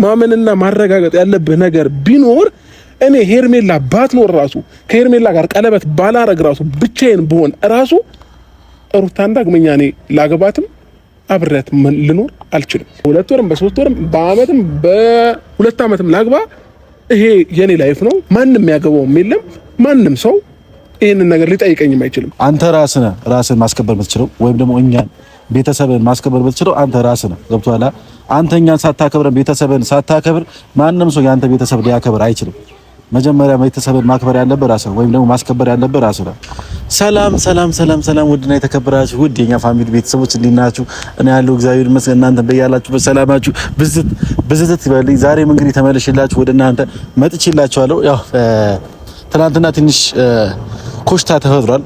ማመንና ማረጋገጥ ያለብህ ነገር ቢኖር እኔ ሄርሜላ ባትኖር ራሱ ከሄርሜላ ጋር ቀለበት ባላረግ ራሱ ብቻዬን ብሆን ራሱ ሩታን ዳግመኛ እኔ ላገባትም አብሬያት ልኖር አልችልም። 2 ወርም በ3 ወርም በአመትም በ2 አመትም ላግባ፣ ይሄ የኔ ላይፍ ነው። ማንም ያገባውም የለም። ማንም ሰው ይሄንን ነገር ሊጠይቀኝም አይችልም። አንተ ራስን ማስከበር የምትችለው ወይም ደግሞ እኛን ቤተሰብን ማስከበር የምትችለው አንተ ራስህ ነህ። ገብቶሃል? አንተ እኛን ሳታከብር ቤተሰብን ሳታከብር ማንም ሰው ያንተ ቤተሰብ ሊያከብር አይችልም። መጀመሪያ ቤተሰብን ማክበር ያለበት ራስህ ወይም ደግሞ ማስከበር ያለበት ራስህ ነህ። ሰላም ውድና የተከበራችሁ ውድ የኛ ፋሚሊ ቤተሰቦች እንዴት ናችሁ? እኔ ያለው እግዚአብሔር ይመስገን። እናንተ በያላችሁ በሰላማችሁ ብዝት ይበልኝ። ዛሬም እንግዲህ ተመልሼላችሁ ወደ እናንተ መጥቼላችኋለሁ። ያው ትናንትና ትንሽ ኮሽታ ተፈጥሯል።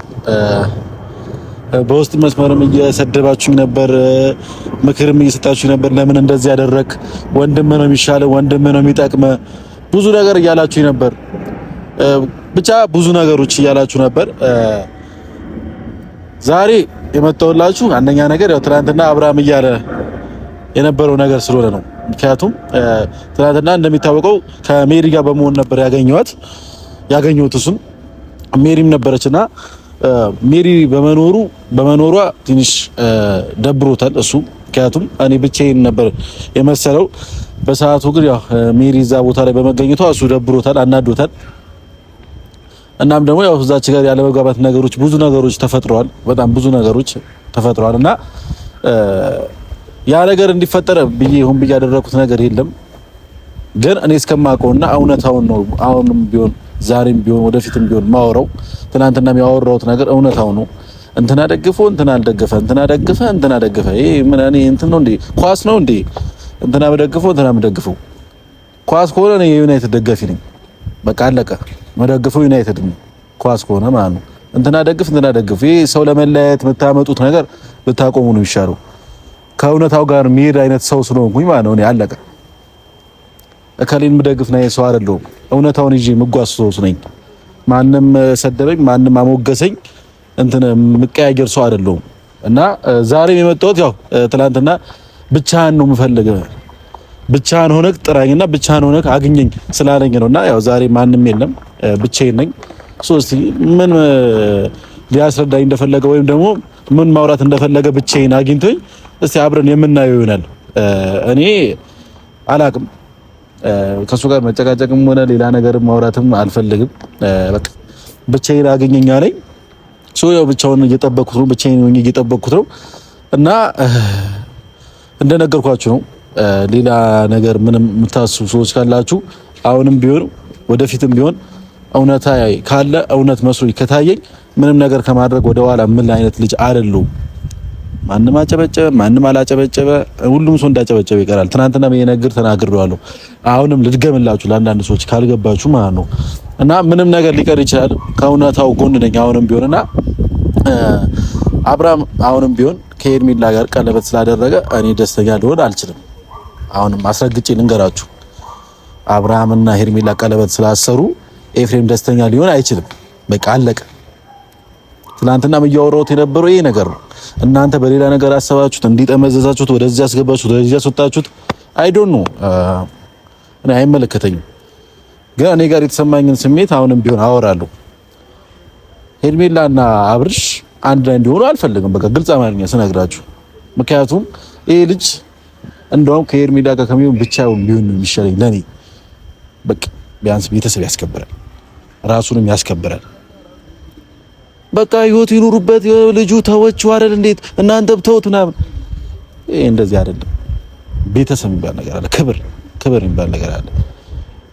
በውስጥ መስመርም እየሰደባችሁኝ ነበር፣ ምክርም እየሰጣችሁኝ ነበር። ለምን እንደዚህ ያደረክ? ወንድም ነው የሚሻለው፣ ወንድም ነው የሚጠቅመ ብዙ ነገር እያላችሁኝ ነበር። ብቻ ብዙ ነገሮች እያላችሁ ነበር። ዛሬ የመጣሁላችሁ አንደኛ ነገር ያው ትናንትና አብርሃም እያለ የነበረው ነገር ስለሆነ ነው። ምክንያቱም ትናንትና እንደሚታወቀው ከሜሪ ጋር በመሆን ነበር ያገኘሁት እሱን ሜሪም ነበረችና ሜሪ በመኖሯ ትንሽ ደብሮታል እሱ። ምክንያቱም እኔ ብቻዬን ነበር የመሰለው በሰዓቱ። ግን ያው ሜሪ እዛ ቦታ ላይ በመገኘቷ እሱ ደብሮታል፣ አናዶታል። እናም ደግሞ ያው እዛች ጋር ያለ መግባባት ነገሮች ብዙ ነገሮች ተፈጥረዋል፣ በጣም ብዙ ነገሮች ተፈጥረዋል። እና ያ ነገር እንዲፈጠር ብዬ ያደረኩት ነገር የለም። ግን እኔ እስከማውቀውና እውነታውን ነው አሁንም ቢሆን ዛሬም ቢሆን ወደፊትም ቢሆን ማወራው። ትናንትና ያወራሁት ነገር እውነታው ነው። እንትና ደግፎ እንትና አልደገፈ፣ እንትና ደግፈ ይሄ ምን እኔ እንትን ነው እንዴ? ኳስ ነው እንዴ? እንትና በደግፈው እንትና በደግፈው። ኳስ ከሆነ እኔ የዩናይትድ ደጋፊ ነኝ። በቃ አለቀ። መደግፈው ዩናይትድ ነው ኳስ ከሆነ ማለት ነው። እንትና ደግፍ። ይሄ ሰው ለመለያየት የምታመጡት ነገር ብታቆሙ ነው የሚሻለው። ከእውነታው ጋር የሚሄድ አይነት ሰው ስለሆንኩኝ ማለት ነው። እኔ አለቀ። እከሌን ምደግፍ ነው ሰው አይደለሁም። እውነታውን ይዤ ምጓዝ ሰው ነኝ። ማንም ሰደበኝ፣ ማንም አሞገሰኝ እንትን ምቀያየር ሰው አይደለሁም። እና ዛሬም የመጣሁት ያው ትናንትና ብቻህን ነው የምፈልገው፣ ብቻህን ሆነህ ጥራኝና ብቻህን ሆነህ አግኘኝ ስላለኝ ነውና ያው ዛሬ ማንም የለም፣ ብቻዬን ነኝ። ሶስት ምን ሊያስረዳኝ እንደፈለገ ወይም ደግሞ ምን ማውራት እንደፈለገ ብቻዬን አግኝቶኝ እስቲ አብረን የምናየው ይሆናል። እኔ አላቅም ከሱ ጋር መጨቃጨቅም ሆነ ሌላ ነገር ማውራትም አልፈልግም። በቃ ብቻዬን አገኘኝ አለኝ። ያው ብቻውን እየጠበቅኩት ነው እና እንደነገርኳችሁ ነው። ሌላ ነገር ምንም የምታስቡ ሰዎች ካላችሁ አሁንም ቢሆን ወደፊትም ቢሆን እውነታ ካለ እውነት መስሎ ከታየኝ ምንም ነገር ከማድረግ ወደኋላ ምን አይነት ልጅ አይደለሁም። ማንም አጨበጨበ ማንም አላጨበጨበ ሁሉም ሰው እንዳጨበጨበ ይቀራል። ትናንትና በየነገር ተናግሬዋለሁ። አሁንም ልድገምላችሁ ለአንዳንድ ሰዎች ካልገባችሁ ማለት ነው። እና ምንም ነገር ሊቀር ይችላል። ከእውነታው ጎን ነኝ አሁንም ቢሆንና አብርሃም አሁንም ቢሆን ከሄርሜላ ጋር ቀለበት ስላደረገ እኔ ደስተኛ ልሆን አልችልም። አሁንም አስረግጬ ልንገራችሁ፣ አብርሃምና ሄርሜላ ቀለበት ስላሰሩ ኤፍሬም ደስተኛ ሊሆን አይችልም። በቃ አለቀ። ትናንትና እያወራሁት የነበረው ይሄ ነገር ነው። እናንተ በሌላ ነገር አሰባችሁት፣ እንዲጠመዘዛችሁት፣ ወደዚህ ያስገባችሁት፣ ወደዚህ ያስወጣችሁት አይ ዶንት ኖ። እኔ አይመለከተኝም። ግን እኔ ጋር የተሰማኝን ስሜት አሁንም ቢሆን አወራለሁ። ሄርሜላና አብርሽ አንድ ላይ እንዲሆኑ አልፈልግም። በቃ ግልጽ አማርኛ ስነግራችሁ። ምክንያቱም ይሄ ልጅ እንደውም ከሄርሜላ ጋር ከሚሆን ብቻውን ቢሆን የሚሻለኝ ለኔ። በቃ ቢያንስ ቤተሰብ ያስከብራል፣ ራሱንም ያስከብራል። በቃ ህይወት ይኑሩበት። ልጁ ተወችው አይደል? እንዴት እናንተ ብተውት ምናምን። ይሄ እንደዚህ አይደለም። ቤተሰብ የሚባል ነገር አለ፣ ክብር የሚባል ነገር አለ።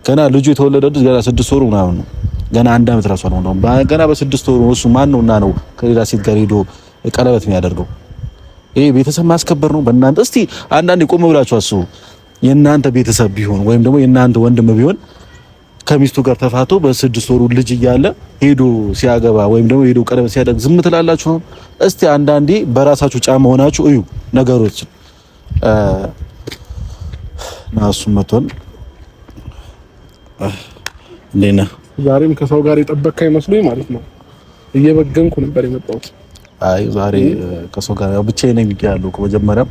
ገና ልጁ የተወለደው ገና 6 ወሩ ምናምን ነው። ገና 1 አመት ራሱ አልሆነውም። ገና በ6 ወሩ እሱ ማን ነውና ነው ከሌላ ሴት ጋር ሄዶ ቀለበት የሚያደርገው? ይሄ ቤተሰብ ማስከበር ነው። በእናንተ እስቲ አንዳንዴ ቆም ብላችሁ አስቡ። የእናንተ ቤተሰብ ቢሆን ወይም ደግሞ የእናንተ ወንድም ቢሆን ከሚስቱ ጋር ተፋቶ በ6 ወሩ ልጅ እያለ ሄዶ ሲያገባ ወይም ደግሞ ሄዶ ቀለበት ሲያደርግ ዝም ትላላችሁ? እስቲ አንዳንዴ በራሳችሁ ጫማ ሆናችሁ እዩ ነገሮች። ናሱ መቶን እንዴና ዛሬም ከሰው ጋር የጠበቅከኝ መስሎኝ ማለት ነው። እየበገንኩ ነበር የመጣሁት። አይ ዛሬ ከሰው ጋር ያው ብቻዬን ነኝ ያለው ከመጀመሪያም።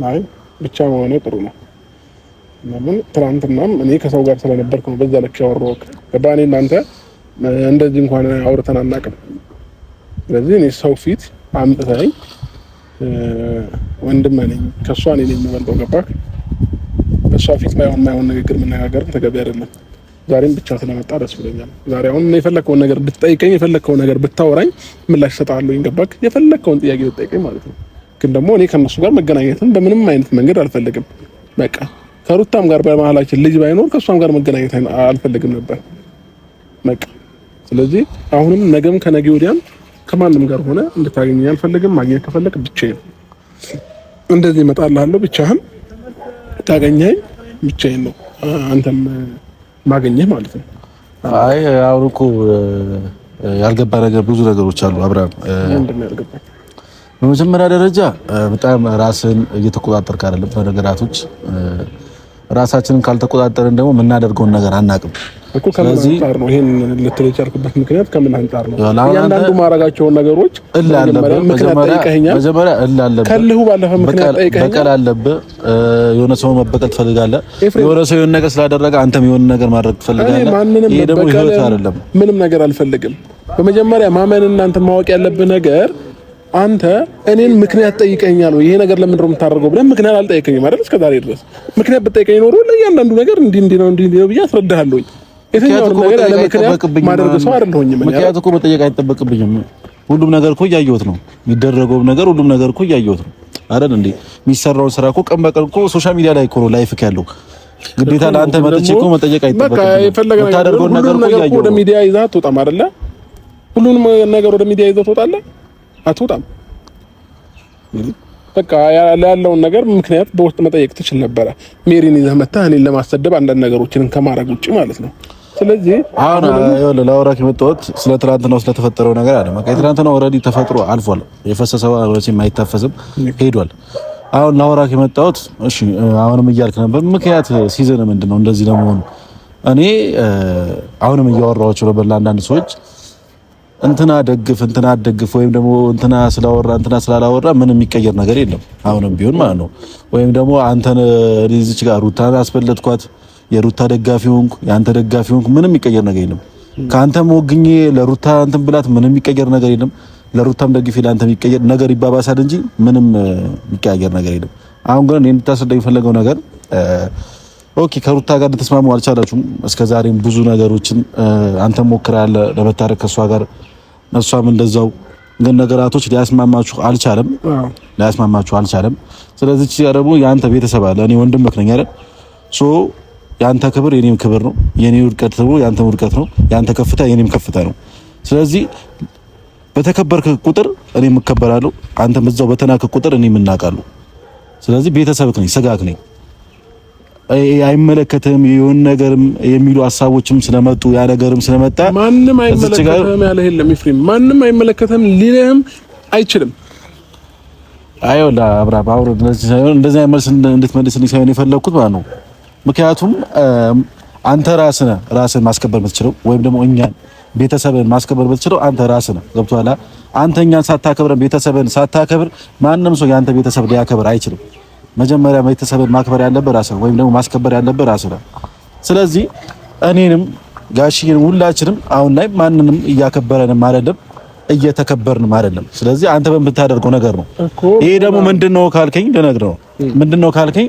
አይ ብቻ መሆኑ ጥሩ ነው። ለምን ትናንትናም እኔ ከሰው ጋር ስለነበርኩ ነው በዛ ልክ ያወራሁት። ገባህ? እናንተ እንደዚህ እንኳን አውርተን አናውቅም። ስለዚህ እኔ ሰው ፊት አምጥተኸኝ ወንድም ነኝ ከሷ እኔ ነኝ የምበልጠው። ገባህ? በሷ ፊት ማይሆን ንግግር መነጋገር ተገቢ አይደለም። ዛሬም ብቻ ስለመጣ ደስ ብሎኛል። ዛሬ አሁን የፈለከውን ነገር ብትጠይቀኝ የፈለከውን ነገር ብታወራኝ ምላሽ እሰጥሃለሁ። ገባህ? የፈለከውን ጥያቄ ብትጠይቀኝ ማለት ነው። ግን ደግሞ እኔ ከነሱ ጋር መገናኘትን በምንም አይነት መንገድ አልፈልግም። በቃ ከሩታም ጋር በመሀላችን ልጅ ባይኖር ከሷም ጋር መገናኘት አልፈልግም ነበር። በቃ ስለዚህ አሁንም ነገም ከነገ ወዲያም ከማንም ጋር ሆነ እንድታገኘኝ አልፈልግም። ማግኘት ከፈለክ ብቻዬን እንደዚህ እመጣልሃለሁ። ብቻህን ታገኘኝ ብቻዬን ነው አንተም ማገኘህ ማለት ነው። አይ አሁን እኮ ያልገባ ነገር ብዙ ነገሮች አሉ አብርሃም። ምንድነው ያልገባኝ? በመጀመሪያ ደረጃ በጣም ራስን እየተቆጣጠርክ አይደለም በነገራቶች። ራሳችንን ካልተቆጣጠርን ደግሞ የምናደርገውን ነገር አናውቅም እኮ። ስለዚህ ነው ይሄን ልትል የቻልኩበት ምክንያት ከምን አንፃር ነው? እያንዳንዱ ማድረጋቸውን ነገሮች መጀመሪያ ከልሁ ባለፈ ምክንያት ጠይቀኸኛል። በቀል አለብህ። የሆነ ሰው መበቀል ትፈልጋለህ። የሆነ ሰው የሆነ ነገር ስላደረገ አንተም የሆነ ነገር ማድረግ ትፈልጋለህ። ይሄ ደግሞ ህይወት አይደለም። ምንም ነገር አልፈልግም። በመጀመሪያ ማመን እናንተ ማወቅ ያለብህ ነገር አንተ እኔን ምክንያት ጠይቀኛል ወይ ይሄ ነገር ለምን ነው የምታደርገው ብለህ ምክንያት አልጠየቀኝም አይደል? እስከ ዛሬ ድረስ ምክንያት ብትጠይቀኝ ኖሮ ለእያንዳንዱ ነገር እንዲህ ነው ብዬ አስረዳሃለሁ። የትኛውንም ነገር ያለ ምክንያት ማድረግ ሰው አይደለሁኝም። ምክንያት እኮ መጠየቅ አይጠበቅብኝም። ሁሉም ነገር እኮ እያየሁት ነው። የሚደረገው ነገር ሁሉም ነገር እኮ እያየሁት ነው አይደል እንዴ? የሚሰራውን ስራ እኮ ቀን በቀን እኮ ሶሻል ሚዲያ ላይ እኮ ነው ላይፍክ ያለው። ግዴታ ለአንተ መጥቼ እኮ መጠየቅ አይጠበቅብኝም። የምታደርገውን ነገር እኮ እያየሁት ነው። ወደ ሚዲያ ይዘህ አትወጣም አይደለ? ሁሉንም ነገር ወደ ሚዲያ ይዘህ ትወጣለህ? አትወጣም። በቃ ያለውን ነገር ምክንያት በውስጥ መጠየቅ ትችል ነበረ። ሜሪን ይዘህ መጣህ እኔን ለማሰደብ አንዳንድ ነገሮችን ከማድረግ ውጪ ማለት ነው። ስለዚህ አሁን ለአውራክ የመጣሁት ስለ ትናንትናው ስለተፈጠረው ነገር አለ። በቃ ትናንትናው ኦልሬዲ ተፈጥሮ አልፏል። የፈሰሰው ወጪም አይታፈስም ሄዷል። አሁን ለአውራክ የመጣሁት እሺ፣ አሁንም እያልክ ነበር ምክንያት ሲዘን ምንድነው እንደዚህ ለመሆኑ? እኔ አሁንም እያወራኋቸው ነበር ለአንዳንድ ሰዎች እንትና ደግፍ ወይም ደግሞ እንትና ስላወራ እንትና ስላላወራ ምንም የሚቀየር ነገር የለም። አሁንም ቢሆን ማለት ነው። ወይም ደግሞ አንተን እዚች ጋር ሩታን አስበለጥኳት የሩታ ደጋፊ ሆንኩ ያንተ ደጋፊ ሆንኩ ምንም የሚቀየር ነገር የለም። ካንተም ወግኜ ለሩታ እንትን ብላት ምንም የሚቀየር ነገር የለም። ለሩታም ደግፌ ለአንተ የሚቀየር ነገር ይባባሳል እንጂ ምንም የሚቀያየር ነገር የለም። አሁን ግን እኔ እንድታስረዳኝ የፈለገው ነገር ኦኬ፣ ከሩታ ጋር ልትስማሙ አልቻላችሁም። እስከዛሬም ብዙ ነገሮችን አንተ ሞክራለህ ለመታረቅ ከሷ ጋር እሷም እንደዛው፣ ግን ነገራቶች ሊያስማማችሁ አልቻለም። ስለዚህ ደግሞ ያንተ ቤተሰብ አለ፣ እኔ ወንድምህ ነኝ አይደል? ሶ ያንተ ክብር የኔም ክብር ነው፣ የኔ ውድቀት ደግሞ ያንተ ውድቀት ነው፣ ያንተ ከፍታ የኔም ከፍታ ነው። ስለዚህ በተከበርክ ቁጥር እኔም እከበራለሁ፣ አንተም እዛው በተናከ ቁጥር እኔም እናውቃለሁ። ስለዚህ ቤተሰብክ ነኝ፣ ስጋክ ነኝ። አይመለከተም የሆነ ነገርም የሚሉ ሀሳቦችም ስለመጡ ያ ነገርም ስለመጣ ማንንም አይመለከተም ያለ የለም። ኤፍሬም ማንንም አይመለከተም ሊልህም አይችልም። አይወላ አብራባ አውሮ እንደዚህ አይመልስ እንድትመልስልኝ ሳይሆን የፈለኩት ማለት ነው። ምክንያቱም አንተ ራስን ማስከበር የምትችለው ወይም ደግሞ እኛን ቤተሰብን ማስከበር የምትችለው አንተ ራስህ ነህ። ገብቶሃል? አንተ እኛን ሳታከብረን ቤተሰብን ሳታከብር ማንም ሰው ያንተ ቤተሰብ ሊያከብር አይችልም። መጀመሪያ ቤተሰብን ማክበር ያለበት ራስህ ወይም ደግሞ ማስከበር ያለበት ራስህ ነው። ስለዚህ እኔንም ጋሽዬንም ሁላችንም አሁን ላይ ማንንም እያከበረንም አይደለም እየተከበርንም አይደለም። ስለዚህ አንተ በምታደርገው ነገር ነው። ይሄ ደግሞ ምንድነው ካልከኝ ልነግርህ ነው። ምንድነው ካልከኝ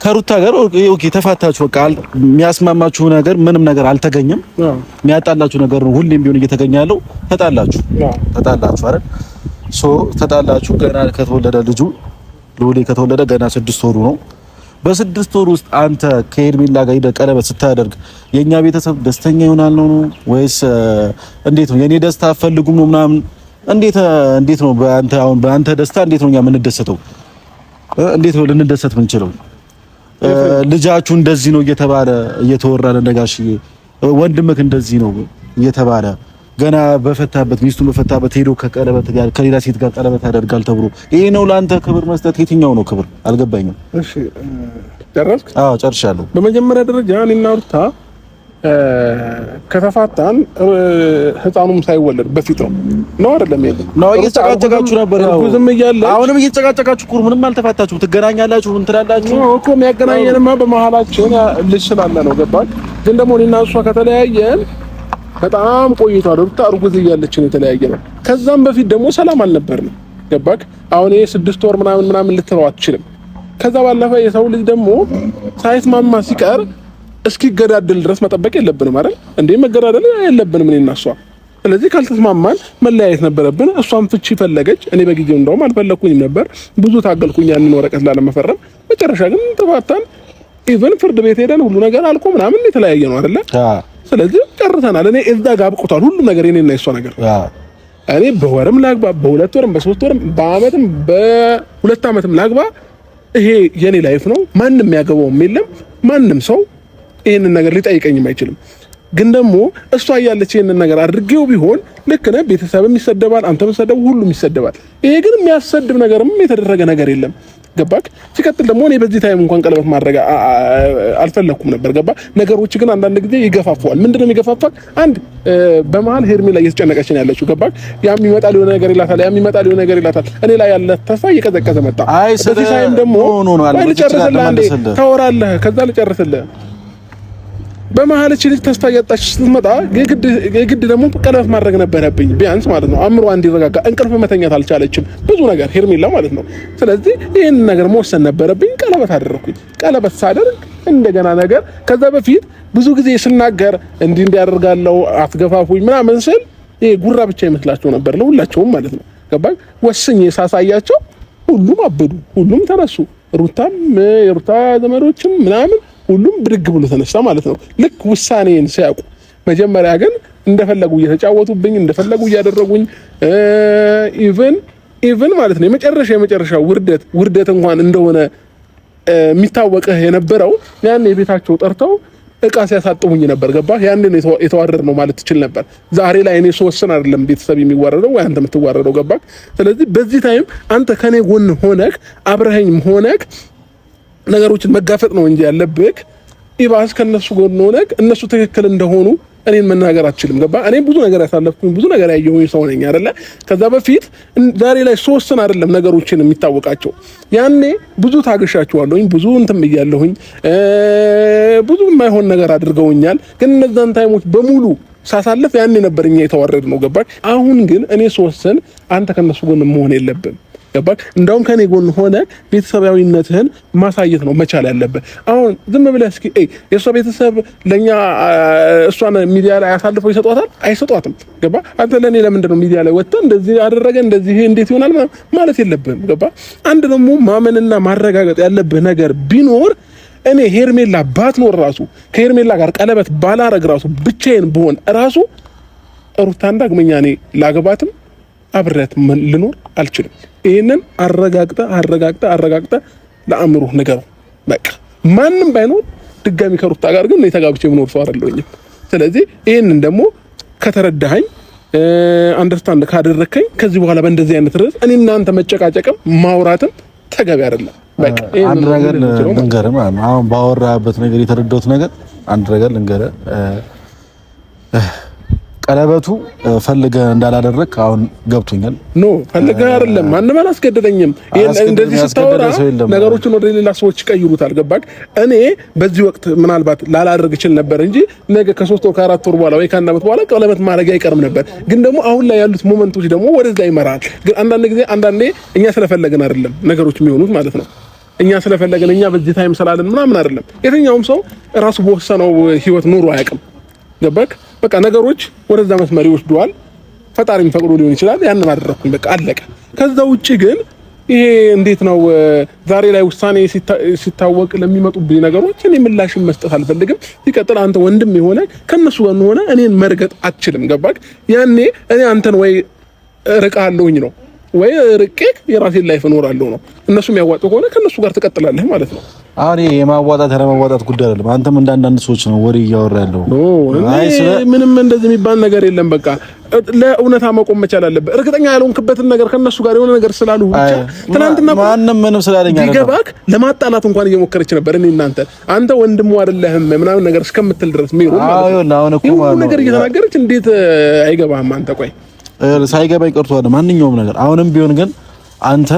ከሩታ ጋር ኦኬ ተፋታችሁ፣ በቃ የሚያስማማችሁ ነገር ምንም ነገር አልተገኘም። የሚያጣላችሁ ነገር ነው ሁሌም ቢሆን እየተገኘ ያለው። ተጣላችሁ አይደል? ተጣላችሁ። ገና ከተወለደ ልጁ ሎሌ ከተወለደ ገና 6 ወሩ ነው። በ6 ወር ውስጥ አንተ ከኤርሜላ ጋር ሄደህ ቀለበት ስታደርግ የኛ ቤተሰብ ደስተኛ ይሆናል ነው ወይስ እንዴት ነው? የኔ ደስታ አፈልጉም ነው ምናምን? እንዴት ነው በአንተ ደስታ እንዴት ነው እኛ የምንደሰተው? እንዴት ነው ልንደሰት ምንችለው? ልጃችሁ እንደዚህ ነው እየተባለ እየተወራ ለነጋሽዬ ወንድምህ እንደዚህ ነው እየተባለ ገና በፈታበት ሚስቱን በፈታበት ሄዶ ከቀለበት ጋር ከሌላ ሴት ጋር ቀለበት ያደርጋል ተብሎ ይሄ ነው ለአንተ ክብር መስጠት? የትኛው ነው ክብር? አልገባኝም። እሺ ጨረስክ? አዎ ጨርሻለሁ። በመጀመሪያ ደረጃ እኔና ሩታ ከተፋታን ህፃኑም ሳይወለድ በፊት ነው አይደለም? ነው እየተጨቃጨቃችሁ ነበር። ዝም እያለ አሁንም እየተጨቃጨቃችሁ እኮ ምንም አልተፋታችሁም። ትገናኛላችሁ ምን ትላላችሁ እኮ። የሚያገናኘንማ በመሀላችን ልጅ ስላለ ነው። ገባክ? ግን ደግሞ እኔና እሷ ከተለያየን በጣም ቆይቷል። እርጉዝ እያለች ነው የተለያየነው። ከዛም በፊት ደግሞ ሰላም አልነበርንም። ገባክ? አሁን ይሄ 6 ወር ምናምን ልትለው አትችልም። ከዛ ባለፈ የሰው ልጅ ደግሞ ሳይስማማ ሲቀር እስኪገዳደል ድረስ መጠበቅ የለብንም አይደል እንዴ? መገዳደል የለብንም እኔና እሷ። ስለዚህ ካልተስማማን መለያየት ነበረብን። እሷም ፍቺ ፈለገች። እኔ በጊዜው እንደውም አልፈለኩኝም ነበር። ብዙ ታገልኩኝ ያንን ወረቀት ላለመፈረም። መጨረሻ ግን ተፋታን። ኢቨን ፍርድ ቤት ሄደን ሁሉ ነገር አልቆ ምናምን የተለያየ ነው አይደለ? ስለዚህ ጨርሰናል። እኔ እዛ ጋር አብቅቷል ሁሉ ነገር የኔና የሷ ነገር። እኔ በወርም ላግባ፣ በ2 ወርም በ3 ወርም በአመትም በ2 አመትም ላግባ፣ ይሄ የኔ ላይፍ ነው። ማንም ያገባውም የለም። ማንም ሰው ይሄንን ነገር ሊጠይቀኝም አይችልም። ግን ደግሞ እሷ እያለች ይሄንን ነገር አድርጌው ቢሆን ልክ ነህ። ቤተሰብም ይሰደባል፣ አንተም ይሰደብ፣ ሁሉም ይሰደባል። ይሄ ግን የሚያሰድብ ነገርም የተደረገ ነገር የለም። ገባክ? ሲቀጥል ደግሞ እኔ በዚህ ታይም እንኳን ቀለበት ማድረግ አልፈለኩም ነበር። ገባ? ነገሮች ግን አንዳንድ ጊዜ ይገፋፋዋል። ምንድነው የሚገፋፋክ? አንድ በመሀል ሄርሜላ እየተጨነቀች ነው ያለችው። ገባክ? ያም ይመጣል የሆነ ነገር ይላታል፣ ያም ይመጣል የሆነ ነገር ይላታል። እኔ ላይ ያለ ተስፋ እየቀዘቀዘ መጣ። በዚህ ታይም ደግሞ ልጨርስልህ፣ አንዴ ታወራለህ፣ ከዛ ልጨርስልህ። በመሀል እቺ ልጅ ተስፋ እያጣች ስትመጣ የግድ ደግሞ ቀለበት ማድረግ ነበረብኝ፣ ቢያንስ ማለት ነው። አእምሮ እንዲረጋጋ። እንቅልፍ መተኛት አልቻለችም፣ ብዙ ነገር ሄርሜላ ማለት ነው። ስለዚህ ይሄን ነገር መወሰን ነበረብኝ። ቀለበት አደረኩኝ። ቀለበት ሳደርግ እንደገና ነገር ከዛ በፊት ብዙ ጊዜ ስናገር እንዲያደርጋለው አትገፋፉኝ ምናምን ስል ይሄ ጉራ ብቻ ይመስላቸው ነበር፣ ለሁላቸውም ማለት ነው። ገባኝ? ወስኜ ሳሳያቸው ሁሉም አበዱ፣ ሁሉም ተነሱ። ሩታም የሩታ ዘመዶችም ምናምን ሁሉም ብድግ ብሎ ተነሳ ማለት ነው። ልክ ውሳኔን ሲያውቁ መጀመሪያ ግን እንደፈለጉ እየተጫወቱብኝ እንደፈለጉ እያደረጉኝ ኢቭን ማለት ነው የመጨረሻ ውርደት እንኳን እንደሆነ የሚታወቅህ የነበረው ያን የቤታቸው ጠርተው እቃ ሲያሳጥሙኝ ነበር። ገባ? ያንን የተዋረድ ነው ማለት ትችል ነበር። ዛሬ ላይ እኔ ስወስን አይደለም ቤተሰብ የሚዋረደው ወይ አንተ የምትዋረደው። ገባ? ስለዚህ በዚህ ታይም አንተ ከኔ ጎን ሆነክ አብረኸኝም ሆነክ ነገሮችን መጋፈጥ ነው እንጂ ያለብህ ኢባስ ከነሱ ጎን ሆነክ እነሱ ትክክል እንደሆኑ እኔን መናገር አትችልም። ገባ? እኔ ብዙ ነገር ያሳለፍኩኝ ብዙ ነገር ያየሁኝ ሰው ነኝ አይደለ? ከዛ በፊት ዛሬ ላይ ሶስትን አይደለም ነገሮችን የሚታወቃቸው። ያኔ ብዙ ታግሻቸዋለሁኝ፣ ብዙ እንትን ብያለሁኝ፣ ብዙ የማይሆን ነገር አድርገውኛል። ግን እነዛን ታይሞች በሙሉ ሳሳለፍ ያኔ ነበር እኛ የተዋረድ ነው። ገባ? አሁን ግን እኔ ሶስትን አንተ ከነሱ ጎን መሆን የለብም። ገባክ? እንዳውም ከኔ ጎን ሆነ ቤተሰባዊነትህን ማሳየት ነው መቻል ያለብህ። አሁን ዝም ብለህ እስኪ የእሷ ቤተሰብ ለኛ እሷን ሚዲያ ላይ አሳልፈው ይሰጧታል? አይሰጧትም። ገባ? አንተ ለኔ ለምንድን ነው ሚዲያ ላይ ወጥተህ እንደዚህ አደረገ እንደዚህ እንዴት ይሆናል ማለት የለብህም። ገባ? አንድ ደግሞ ማመንና ማረጋገጥ ያለብህ ነገር ቢኖር እኔ ሄርሜላ ባትኖር ራሱ ከሄርሜላ ጋር ቀለበት ባላረግ ራሱ ብቻዬን ብሆን ራሱ ሩታን ዳግመኛ እኔ ላገባትም አብሬያት ልኖር አልችልም። ይሄንን አረጋግጠህ ለአእምሮህ ንገረው። በቃ ማንም ባይኖር ድጋሚ ከሩታ ጋር ግን ተጋብቼ የምኖር ሰው አይደለሁኝም። ስለዚህ ይሄንን ደግሞ ከተረዳኸኝ አንደርስታንድ ካደረከኝ ከዚህ በኋላ በእንደዚህ አይነት ርዕስ እኔ እናንተ መጨቃጨቅም ማውራትም ተገቢ አይደለም። በቃ አንድ ነገር ልንገርህ፣ አሁን ባወራህበት ነገር የተረዳሁት ነገር አንድ ነገር ልንገርህ። ቀለበቱ ፈልገህ እንዳላደረክ አሁን ገብቶኛል። ኖ ፈልገህ አይደለም፣ ማንም አላስገደደኝም። እንደዚህ ስታወራ ነገሮችን ወደ ሌላ ሰዎች ይቀይሩታል። ገባክ? እኔ በዚህ ወቅት ምናልባት ላላደርግ ይችል ነበር እንጂ ነገ ከ3 ወር ከ4 ወር በኋላ ወይ ከ1 ዓመት በኋላ ቀለበት ማድረግ አይቀርም ነበር። ግን ደግሞ አሁን ላይ ያሉት ሞመንቶች ደግሞ ወደዛ ይመራል። ግን አንዳንዴ እኛ ስለፈለግን አይደለም ነገሮች የሚሆኑት ማለት ነው። እኛ ስለፈለግን እኛ በዚህ ታይም ስላለን ምናምን አይደለም። የትኛውም ሰው ራሱ በወሰነው ህይወት ኑሮ አያውቅም። ገባክ? በቃ ነገሮች ወደዛ መስመር ይወስዱዋል። ፈጣሪም ፈቅዶ ሊሆን ይችላል። ያንን አደረኩኝ፣ በቃ አለቀ። ከዛ ውጪ ግን ይሄ እንዴት ነው ዛሬ ላይ ውሳኔ ሲታወቅ ለሚመጡብኝ ነገሮች እኔ ምላሽ መስጠት አልፈልግም። ሲቀጥል አንተ ወንድም የሆነ ከነሱ ጋር ሆነ እኔን መርገጥ አትችልም። ገባክ? ያኔ እኔ አንተን ወይ ርቃለሁኝ ነው ወይ ርቄ የራሴን ላይፍ እኖራለሁ ነው። እነሱ የሚያዋጡ ከሆነ ከነሱ ጋር ትቀጥላለህ ማለት ነው። አሬ የማዋጣት ያለማዋጣት ጉዳይ አይደለም። አንተም እንዳንዳንድ ሰዎች ነው ወሬ እያወራ ያለው። ምንም እንደዚህ የሚባል ነገር የለም። በቃ ለእውነታ መቆም መቻል አለበት። እርግጠኛ ያልሆንክበትን ነገር ከነሱ ጋር የሆነ ነገር ስላሉ ብቻ ትናንትና ማንንም ምንም ስላለኝ አይደለም ቢገባክ ለማጣላት እንኳን እየሞከረች ነበር። እኔ እናንተ አንተ ወንድሙ አይደለህም ምናምን ነገር እስከምትል ድረስ ሜሩ አሁን እኮ ነገር እየተናገረች እንዴት አይገባህም አንተ? ቆይ ሳይገባኝ ቀርቶ አይደለም ማንኛውም ነገር። አሁንም ቢሆን ግን አንተ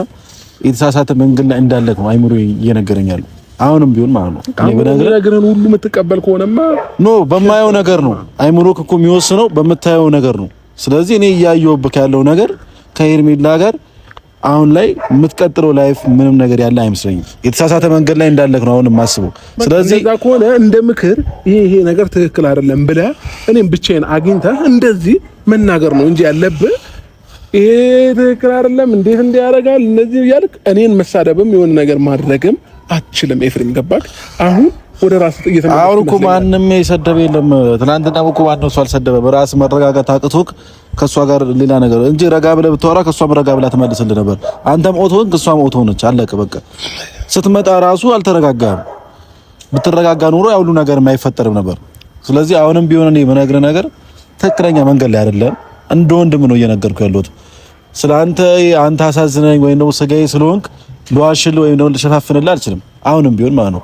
የተሳሳተ መንገድ ላይ እንዳለክ ነው አይምሮ እየነገረኝ ያለው። አሁንም ቢሆን ማለት ነው እኔ በነገርህን ሁሉ የምትቀበል ከሆነማ በማየው ነገር ነው አይምሮክ እኮ የሚወስነው በምታየው ነገር ነው። ስለዚህ እኔ እያየሁብህ ያለው ነገር ከሄርሜላ ጋር አሁን ላይ የምትቀጥለው ላይፍ ምንም ነገር ያለ አይመስለኝም። የተሳሳተ መንገድ ላይ እንዳለክ ነው አሁን የማስበው። ስለዚህ እንደዛ ከሆነ እንደ ምክር ይሄ ነገር ትክክል አይደለም ብለህ እኔም ብቻዬን አግኝተህ እንደዚህ መናገር ነው እንጂ ያለብህ ይሄ ትክክል አይደለም እንዴት እንዲያደርጋል እነዚህ እያልክ እኔን መሳደብም የሆነ ነገር ማድረግም አትችልም። ኤፍሬም ገባክ? አሁን ወደ ራስ እየተናገርኩ አሁን እኮ ማንንም የሰደበ የለም። ትናንትና እኮ ማንንም ሰው አልሰደበ። በራስ መረጋጋት አቅቶክ ከሷ ጋር ሌላ ነገር እንጂ ረጋ ብለህ ብታወራ ከሷም ረጋ ብላ ትመልስልህ ነበር። አንተም ኦቶን ከሷም ኦቶ ነች። አለቀ በቃ። ስትመጣ ራሱ አልተረጋጋም። ብትረጋጋ ኑሮ ያው ሁሉ ነገር የማይፈጠርም ነበር። ስለዚህ አሁንም ቢሆን እኔ የምነግርህ ነገር ትክክለኛ መንገድ ላይ አይደለም። እንደ ወንድም ነው እየነገርኩ ያለሁት። ስለአንተ አንተ አሳዝነኝ ወይም ደግሞ ስጋዬ ስለሆንክ ልዋሽልህ ወይም ደግሞ ልሸፋፍንልህ አልችልም። አሁንም ቢሆን ማለት ነው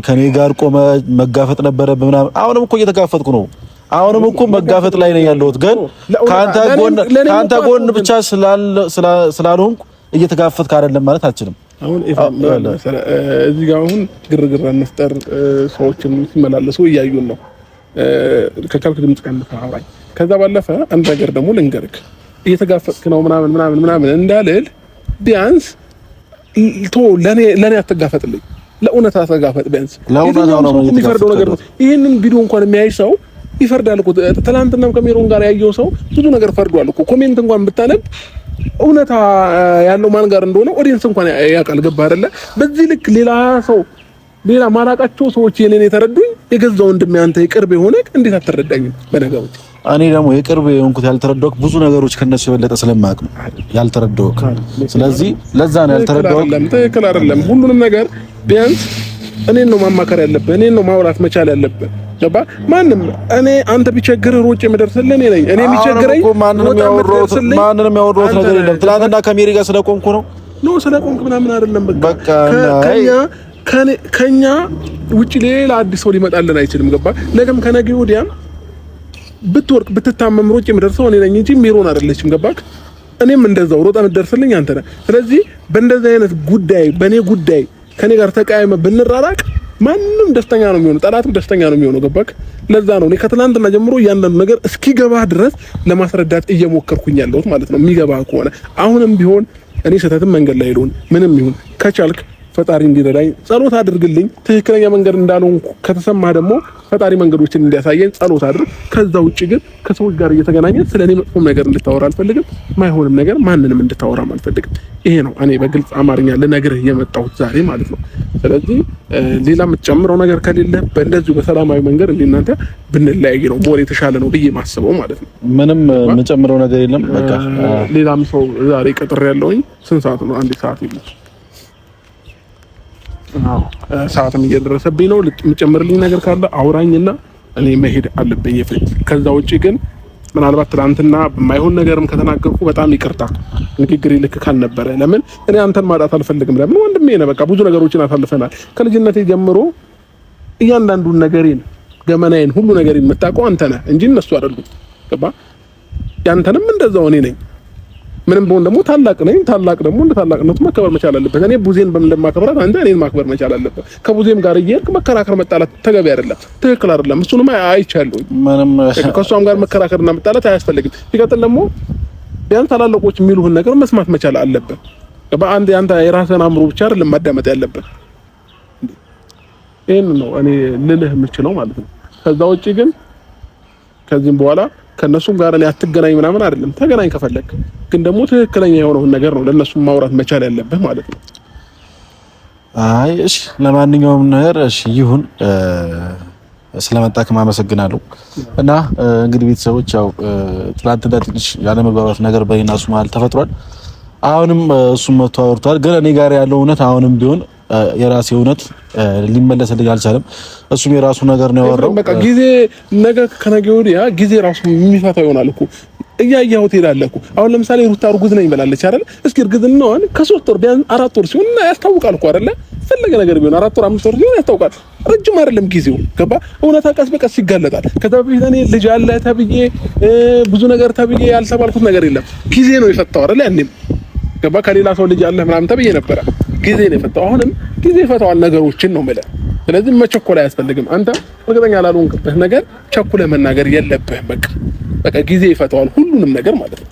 ከኔ ጋር ቆመ መጋፈጥ ነበረብህ ምናምን። አሁንም እኮ እየተጋፈጥኩ ነው። አሁንም እኮ መጋፈጥ ላይ ነኝ ያለሁት። ግን ካንተ ጎን ብቻ ስላልሆንኩ እየተጋፈጥክ አይደለም ማለት አልችልም። አሁን እዚህ ጋር አሁን ግርግር አንፍጠር። ሰዎችም ሲመላለሱ እያዩን ነው። ከካልክ ድምጽ ቀንፈ አውራኝ። ከዛ ባለፈ አንድ ነገር ደግሞ ልንገርክ፣ እየተጋፈጥክ ነው ምናምን እንዳልል ቢያንስ ለኔ አትጋፈጥልኝ፣ ለእውነት አትጋፈጥ። ቢያንስ ለእውነት ነው የሚፈርደው ነገር ነው። ይሄንን ቪዲዮ እንኳን የሚያይ ሰው ይፈርዳል እኮ። ትናንትናም ከሜሮን ጋር ያየው ሰው ብዙ ነገር ፈርዷል እኮ። ኮሜንት እንኳን ብታነብ እውነታ ያለው ማን ጋር እንደሆነ ኦዲየንስ እንኳን ያውቃል። ገባ አይደለ? በዚህ ልክ ሌላ ማላቃቸው ሰዎች የኔን የተረዱኝ የገዛ ወንድሜ አንተ የቅርብ የሆነ እንዴት አትረዳኝም? በነገሮች እኔ ደግሞ የቅርብ የሆንኩት ያልተረዳሁት ብዙ ነገሮች ከነሱ የበለጠ ስለማውቅ ነው ያልተረዳሁት። ስለዚህ ለዛ ነው ያልተረዳሁት። ትክክል አይደለም። ሁሉንም ነገር ቢያንስ እኔን ነው ማማከር ያለብህ፣ እኔን ነው ማውራት መቻል ያለብህ። ገባ? ማንም አንተ ቢቸግርህ ሮጬ የምደርስልህ እኔ ነኝ። እኔ የሚቸግረኝ ማንንም ያወራሁት ነገር የለም። ትናንትና ከሜሪ ጋር ስለቆምኩ ነው ስለቆምኩ ምናምን አይደለም። በቃ ከኛ ውጪ ሌላ አዲስ ሰው ሊመጣልን አይችልም። ገባ? ነገም ከነገ ወዲያም ብትወርቅ ብትታመም ሮጬ የምደርሰው እኔ ነኝ እንጂ ሜሮን አይደለችም። ገባክ? እኔም እንደዛው ሮጣ የምትደርስልኝ አንተ ነህ። ስለዚህ በእንደዚህ አይነት ጉዳይ በእኔ ጉዳይ ከኔ ጋር ተቃይመ ብንራራቅ ማንም ደስተኛ ነው የሚሆነው፣ ጠላትም ደስተኛ ነው የሚሆነው። ገባክ? ለዛ ነው እኔ ከትላንትና ጀምሮ እያንዳንዱ ነገር እስኪገባህ ድረስ ለማስረዳት እየሞከርኩኝ ያለሁት ማለት ነው። የሚገባህ ከሆነ አሁንም ቢሆን እኔ ስህተትም መንገድ ላይ ልሆን ምንም ይሁን ከቻልክ ፈጣሪ እንዲረዳኝ ጸሎት አድርግልኝ። ትክክለኛ መንገድ እንዳልሆንኩ ከተሰማህ ደግሞ ፈጣሪ መንገዶችን እንዲያሳየኝ ጸሎት አድርግ። ከዛ ውጪ ግን ከሰዎች ጋር እየተገናኘ ስለኔ መጥፎም ነገር እንድታወራ አልፈልግም። ማይሆንም ነገር ማንንም እንድታወራም አልፈልግም። ይሄ ነው እኔ በግልጽ አማርኛ ልነግርህ የመጣሁት ዛሬ ማለት ነው። ስለዚህ ሌላ የምትጨምረው ነገር ከሌለ በእንደዚሁ በሰላማዊ መንገድ እናንተ ብንለያይ ነው ቦር የተሻለ ነው ብዬ ማስበው ማለት ነው። ምንም የምጨምረው ነገር የለም። በቃ ሌላም ሰው ዛሬ ቀጥሬ ያለውኝ ስንት ሰዓት ነው? አንድ ሰዓት ይሉ ሰዓትም እየደረሰብኝ ነው። የምጨምርልኝ ነገር ካለ አውራኝና እኔ መሄድ አለብኝ። ከዛ ውጪ ግን ምናልባት ትናንትና በማይሆን ነገርም ከተናገርኩ በጣም ይቅርታ። ንግግሬ ልክ ካልነበረ ለምን እኔ አንተን ማጣት አልፈልግም። ለምን ወንድሜ ነህ። በቃ ብዙ ነገሮችን አሳልፈናል። ከልጅነቴ ጀምሮ እያንዳንዱን ነገሬን ገመናዬን ሁሉ ነገሬን የምታውቀው አንተ ነህ እንጂ እነሱ አይደሉም። ገባ? ያንተንም እንደዛው እኔ ነኝ። ምንም ቢሆን ደግሞ ታላቅ ነኝ። ታላቅ ደግሞ እንደ ታላቅነቱ መከበር መቻል አለበት። እኔ ቡዜን እንደማከብራት አንተ እኔን ማክበር መቻል አለበት። ከቡዜም ጋር እየሄድክ መከራከር መጣላት ተገቢ አይደለም፣ ትክክል አይደለም። እሱንም አይቻለሁ። ምንም ከሷም ጋር መከራከርና መጣላት አያስፈልግም። ሲቀጥል ደግሞ ቢያንስ ታላላቆች የሚሉህን ነገር መስማት መቻል አለበት። በአንድ አንተ የራስህን አእምሮ ብቻ አይደለም ማዳመጥ ያለበት። ይሄን ነው እኔ ልልህ የምችለው ማለት ነው። ከዛ ውጪ ግን ከዚህም በኋላ ከነሱም ጋር እኔ አትገናኝ ምናምን አይደለም። ተገናኝ ከፈለክ፣ ግን ደግሞ ትክክለኛ የሆነውን ነገር ነው ለነሱም ማውራት መቻል ያለብህ ማለት ነው። አይ እሺ፣ ለማንኛውም ነገር እሺ ይሁን። ስለመጣክ አመሰግናለሁ። እና እንግዲህ ቤተሰቦች ያው ትላንትና ትንሽ ያለመግባባት ነገር በእኔና እሱ መሀል ተፈጥሯል። አሁንም እሱም መጥቶ አውርቷል። ግን እኔ ጋር ያለው እውነት አሁንም ቢሆን የራሴ እውነት ሊመለስልኝ አልቻለም። እሱም የራሱ ነገር ነው ያወራው። በቃ ጊዜ ነገ ከነገ ወዲያ ጊዜ ራሱ የሚፈታው ይሆናል እኮ እያየኸው ትሄዳለህ እኮ። አሁን ለምሳሌ ሩታ እርጉዝ ነኝ ብላለች አይደል? እስኪ እርግዝናዋን ከ3 ወር ቢያንስ 4 ወር ሲሆን ያስታውቃል እኮ አይደለ? ፈለገ ነገር ቢሆን 4 ወር 5 ወር ሲሆን ያስታውቃል። ረጅም አይደለም ጊዜው። ገባ? እውነታ ቀስ በቀስ ይጋለጣል። ከዛ በፊት እኔ ልጅ አለ ተብዬ ብዙ ነገር ተብዬ ያልተባልኩት ነገር የለም። ጊዜ ነው የፈታው አይደል? ያኔም ገባ? ከሌላ ሰው ልጅ አለ ምናምን ተብዬ ነበረ። ጊዜ ነው የፈታው። አሁንም ጊዜ ይፈታዋል ነገሮችን ነው የምልህ። ስለዚህ መቸኮል አያስፈልግም። አንተ እርግጠኛ ላልሆንክበት ነገር ቸኩለህ መናገር የለብህም። በቃ ጊዜ ይፈታዋል ሁሉንም ነገር ማለት ነው።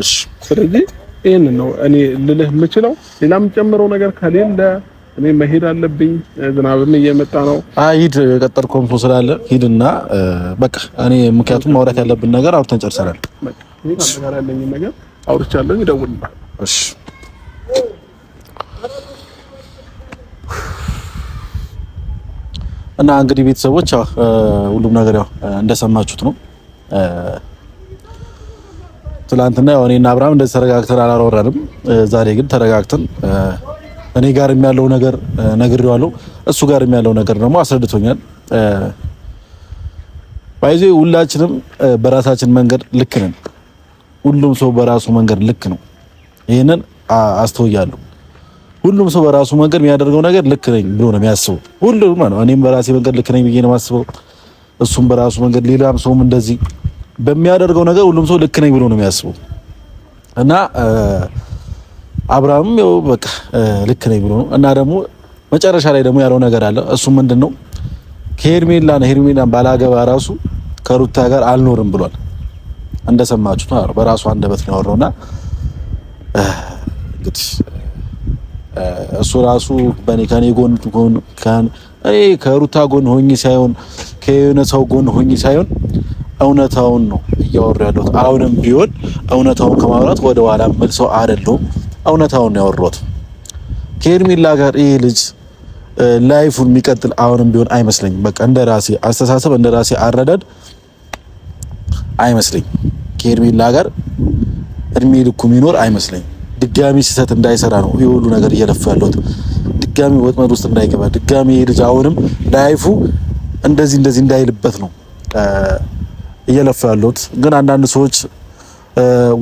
እሺ፣ ስለዚህ ይሄንን ነው እኔ ልልህ የምችለው። ሌላም ጨምረው ነገር ከሌለ እኔ መሄድ አለብኝ። ዝናብም እየመጣ ነው። ሂድ፣ የቀጠር ኮንፎ ስላለ ሂድና በቃ እኔ ምክንያቱም ማውራት ያለብን ነገር አውርተን ጨርሰናል። በቃ ይሄን ነገር ያለኝ ነገር አውርቻለሁ። ይደውልልሃል። እሺ እና እንግዲህ ቤተሰቦች ሁሉም ነገር ያው እንደሰማችሁት ነው። ትላንትና ያው እኔና አብርሃም እንደዚህ ተረጋግተን አላወራንም። ዛሬ ግን ተረጋግተን እኔ ጋር ያለው ነገር ነግሬዋለሁ፣ እሱ ጋር ያለው ነገር ደግሞ አስረድቶኛል። ባይዜ ሁላችንም በራሳችን መንገድ ልክ ነን። ሁሉም ሰው በራሱ መንገድ ልክ ነው። ይሄንን አስተውያለሁ። ሁሉም ሰው በራሱ መንገድ የሚያደርገው ነገር ልክ ነኝ ብሎ ነው የሚያስበው። ሁሉም ማለት እኔም በራሴ መንገድ ልክ ነኝ ብዬ ነው የማስበው። እሱም በራሱ መንገድ፣ ሌላም ሰውም እንደዚህ በሚያደርገው ነገር ሁሉም ሰው ልክ ነኝ ብሎ ነው የሚያስበው እና አብርሃም ያው በቃ ልክ ነኝ ብሎ ነው እና ደግሞ መጨረሻ ላይ ደግሞ ያለው ነገር አለ። እሱ ምንድነው ሄርሜላን ባላገባ ራሱ ከሩታ ጋር አልኖርም ብሏል። እንደሰማችሁት ነው፣ በራሱ አንደበት ነው ያወራውና እንግዲህ እሱ ራሱ ከኔ ጎን እኔ ከሩታ ጎን ሆኜ ሳይሆን ከየሆነ ሰው ጎን ሆኜ ሳይሆን እውነታውን ነው እያወራሁ ያለሁት። አሁንም ቢሆን እውነታውን ከማውራት ወደ ኋላ መልሰው አይደለም፣ እውነታውን ነው ያወራሁት። ከሄርሜላ ጋር ይሄ ልጅ ላይፉን የሚቀጥል አሁንም ቢሆን አይመስለኝም። በቃ እንደራሴ አስተሳሰብ እንደራሴ አረዳድ አይመስለኝም። ከሄርሜላ ጋር እድሜ ልኩ የሚኖር አይመስለኝም። ድጋሚ ስህተት እንዳይሰራ ነው ይሄ ሁሉ ነገር እየለፋ ያለሁት። ድጋሚ ወጥመድ ውስጥ እንዳይገባ፣ ድጋሚ ይሄ ልጅ አሁንም ላይፉ እንደዚህ እንዳይልበት ነው እየለፋ ያለሁት። ግን አንዳንድ ሰዎች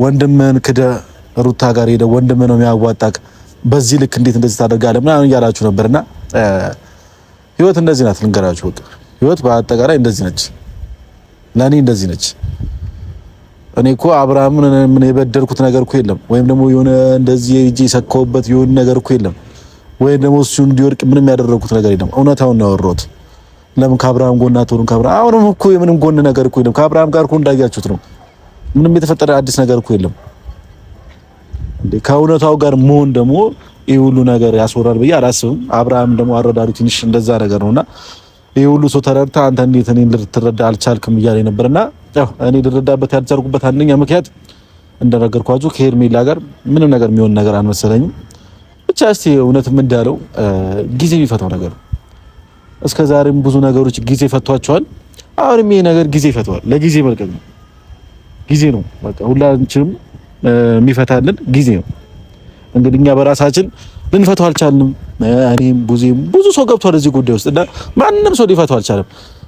ወንድምን ክደ ሩታ ጋር ሄደ ወንድም ነው የሚያዋጣክ፣ በዚህ ልክ እንዴት እንደዚህ ታደርጋለህ ምናምን እያላችሁ ነበርና ህይወት እንደዚህ ናት። ልንገራችሁ፣ በቃ ህይወት በአጠቃላይ እንደዚህ ነች። ለኔ እንደዚህ ነች። እኔ እኮ አብርሃምን ምን የበደልኩት ነገር እኮ የለም፣ ወይም ደግሞ የሆነ እንደዚህ እጄ ሰካውበት የሆነ ነገር እኮ የለም፣ ወይም ደግሞ እሱ እንዲወርቅ ምንም ያደረኩት ነገር የለም። እውነታውን ነው ያወራሁት። ለምን ከአብርሃም ጎን አትሆኑም? ከአብርሃም አሁንም እኮ የምንም ጎን ነገር እኮ የለም። ከአብርሃም ጋር እኮ እንዳያችሁት ነው። ምንም የተፈጠረ አዲስ ነገር እኮ የለም። እንዴ ከእውነታው ጋር መሆን ደግሞ ይሄ ሁሉ ነገር ያስወራል ብዬ አላስብም። አብርሃም ደግሞ አረዳዱ ትንሽ እንደዛ ነገር ነውና ይሄ ሁሉ ሰው ተረድታ አንተ እንዴት እኔን ልትረዳ አልቻልክም እያለ ነበርና ያው እኔ ልረዳበት ያልቻልኩበት አንደኛ ምክንያት እንደነገርኳችሁ ከሄርሜላ ጋር ምንም ነገር የሚሆን ነገር አልመሰለኝም። ብቻ እስቲ እውነትም እንዳለው ጊዜ የሚፈታው ነገር እስከ ዛሬም ብዙ ነገሮች ጊዜ ፈቷቸዋል። አሁንም ይሄ ነገር ጊዜ ይፈታዋል። ለጊዜ መልቀቅ ነው። ጊዜ ነው በቃ ሁላችንም የሚፈታልን ጊዜ ነው። እንግዲህ እኛ በራሳችን ልንፈታው አልቻልንም። እኔም ብዙ ሰው ገብቷል እዚህ ጉዳይ ውስጥ እና ማንም ሰው ሊፈታው አልቻለም።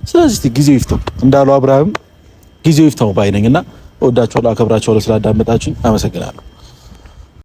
ስለዚህ ጊዜው ይፍታው እንዳለው አብርሃም ጊዜው ይፍታው ባይነኝና እወዳችኋለሁ፣ አከብራችኋለሁ። ስላዳመጣችሁኝ አመሰግናለሁ።